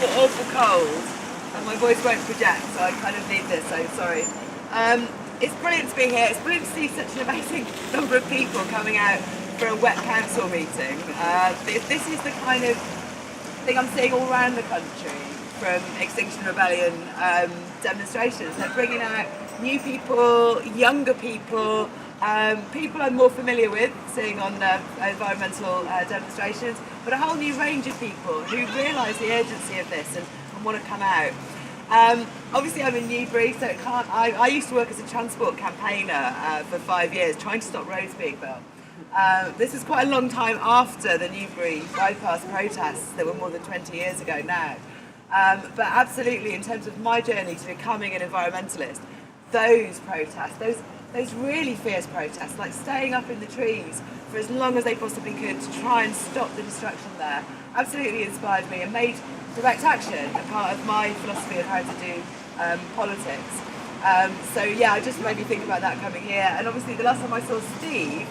awful cold, and my voice won't project, so I kind of need this, so sorry. It's brilliant to be here. It's brilliant to see such an amazing number of people coming out for a wet council meeting. This is the kind of thing I'm seeing all around the country from Extinction Rebellion demonstrations. They're bringing out new people, younger people, people I'm more familiar with, seeing on environmental demonstrations, but a whole new range of people who realise the urgency of this and want to come out. Obviously I'm in Newbury, so I used to work as a transport campaigner for 5 years, trying to stop roads being built. This was quite a long time after the Newbury bypass protests that were more than 20 years ago now. But absolutely, in terms of my journey to becoming an environmentalist, those protests, those really fierce protests, like staying up in the trees for as long as they possibly could to try and stop the destruction there, absolutely inspired me and made direct action a part of my philosophy of how to do politics. So yeah, it just made me think about that coming here. And obviously the last time I saw Steve,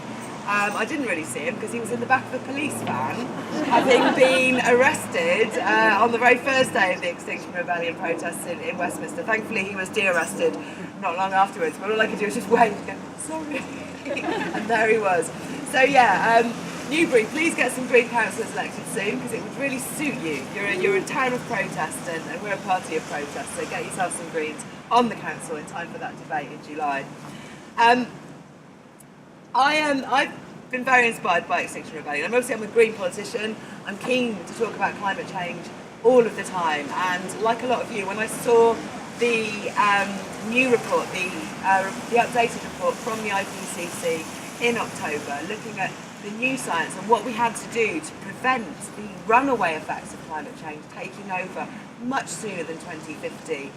I didn't really see him because he was in the back of a police van, having been arrested on the very first day of the Extinction Rebellion protests in Westminster. Thankfully he was de-arrested not long afterwards, but all I could do was just wait and go, sorry, and there he was. So yeah, Newbury, please get some Green councillors elected soon, because it would really suit you. You're a town of protest and we're a party of protest, so get yourself some Greens on the council in time for that debate in July. I've been very inspired by Extinction Rebellion. I'm a Green politician. I'm keen to talk about climate change all of the time, and like a lot of you, when I saw the new report, the updated report from the IPCC in October, looking at the new science and what we had to do to prevent the runaway effects of climate change taking over much sooner than 2050,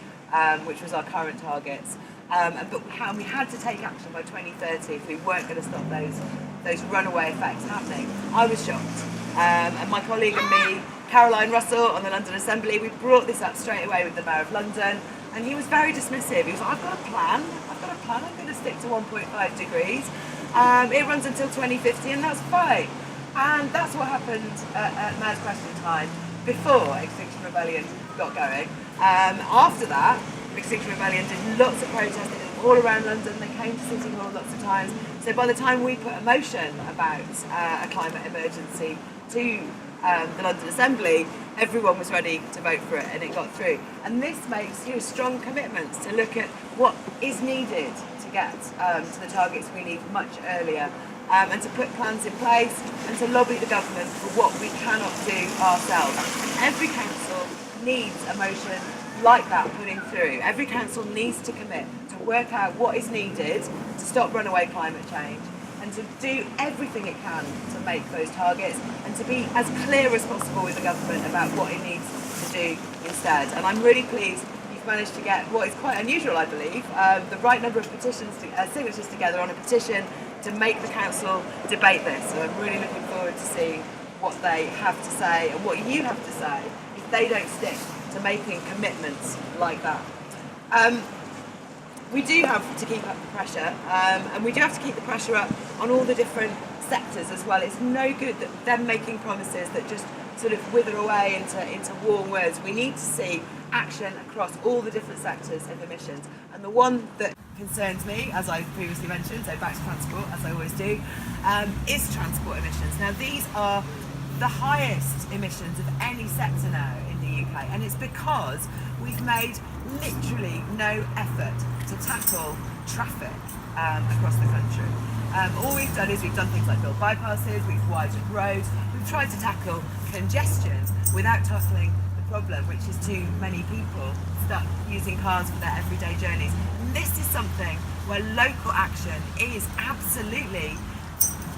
which was our current targets. But how we had to take action by 2030 if we weren't going to stop those runaway effects happening. I was shocked. And my colleague and me, Caroline Russell on the London Assembly, we brought this up straight away with the Mayor of London, and he was very dismissive. He was like, I've got a plan, I'm going to stick to 1.5 degrees. It runs until 2050 and that's fine. And that's what happened at Mayor's Question Time before Extinction Rebellion got going. After that, Extinction Rebellion did lots of protesting all around London. They came to City Hall lots of times. So by the time we put a motion about a climate emergency to the London Assembly, everyone was ready to vote for it and it got through. And this makes strong commitments to look at what is needed to get to the targets we need much earlier, and to put plans in place and to lobby the government for what we cannot do ourselves. Every council needs a motion like that putting through. Every council needs to commit to work out what is needed to stop runaway climate change and to do everything it can to make those targets and to be as clear as possible with the government about what it needs to do instead. And I'm really pleased you've managed to get what is quite unusual, I believe, the right number of signatures together on a petition to make the council debate this. So I'm really looking forward to seeing what they have to say and what you have to say if they don't stick to making commitments like that. We do have to keep up the pressure, and we do have to keep the pressure up on all the different sectors as well. It's no good that them making promises that just sort of wither away into warm words. We need to see action across all the different sectors of emissions. And the one that concerns me, as I previously mentioned, so back to transport, as I always do, is transport emissions. Now these are the highest emissions of any sector now in the UK, and it's because we've made literally no effort to tackle traffic across the country. All we've done is we've done things like build bypasses, we've widened roads, we've tried to tackle congestion without tackling the problem, which is too many people stuck using cars for their everyday journeys. And this is something where local action is absolutely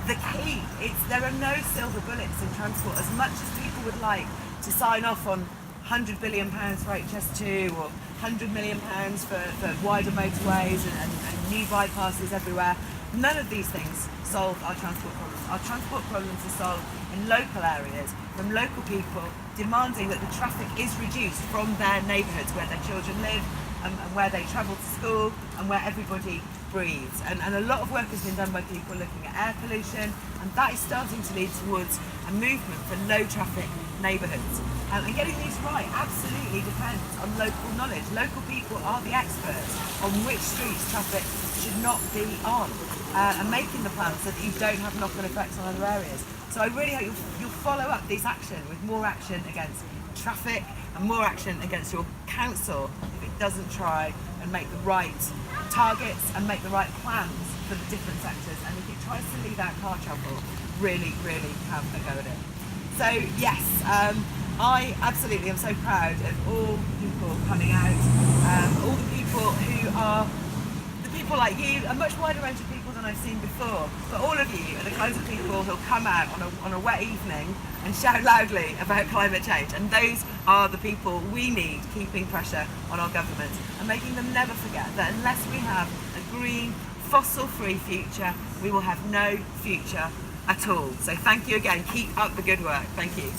the key. There are no silver bullets in transport. As much as people would like to sign off on £100 billion for HS2 or £100 million for wider motorways and new bypasses everywhere, none of these things solve our transport problems. Our transport problems are solved in local areas, from local people demanding that the traffic is reduced from their neighbourhoods where their children live and where they travel to school and where everybody breathes. And a lot of work has been done by people looking at air pollution, and that is starting to lead towards a movement for low traffic neighbourhoods. And getting these right absolutely depends on local knowledge. Local people are the experts on which streets traffic should not be on, and making the plans so that you don't have knock-on effects on other areas. So I really hope you'll follow up this action with more action against traffic and more action against your council if it doesn't try and make the right targets and make the right plans for the different sectors, and if it tries to leave out car travel, really, really have a go at it. So yes, I absolutely am so proud of all the people coming out, all the people who are the people like you, a much wider range of people than I've seen before, but all of you are the kinds of people who'll come out on a wet evening and shout loudly about climate change, and those are the people we need keeping pressure on our government and making them never forget that unless we have a green, fossil-free future, we will have no future at all. So thank you again, keep up the good work, thank you.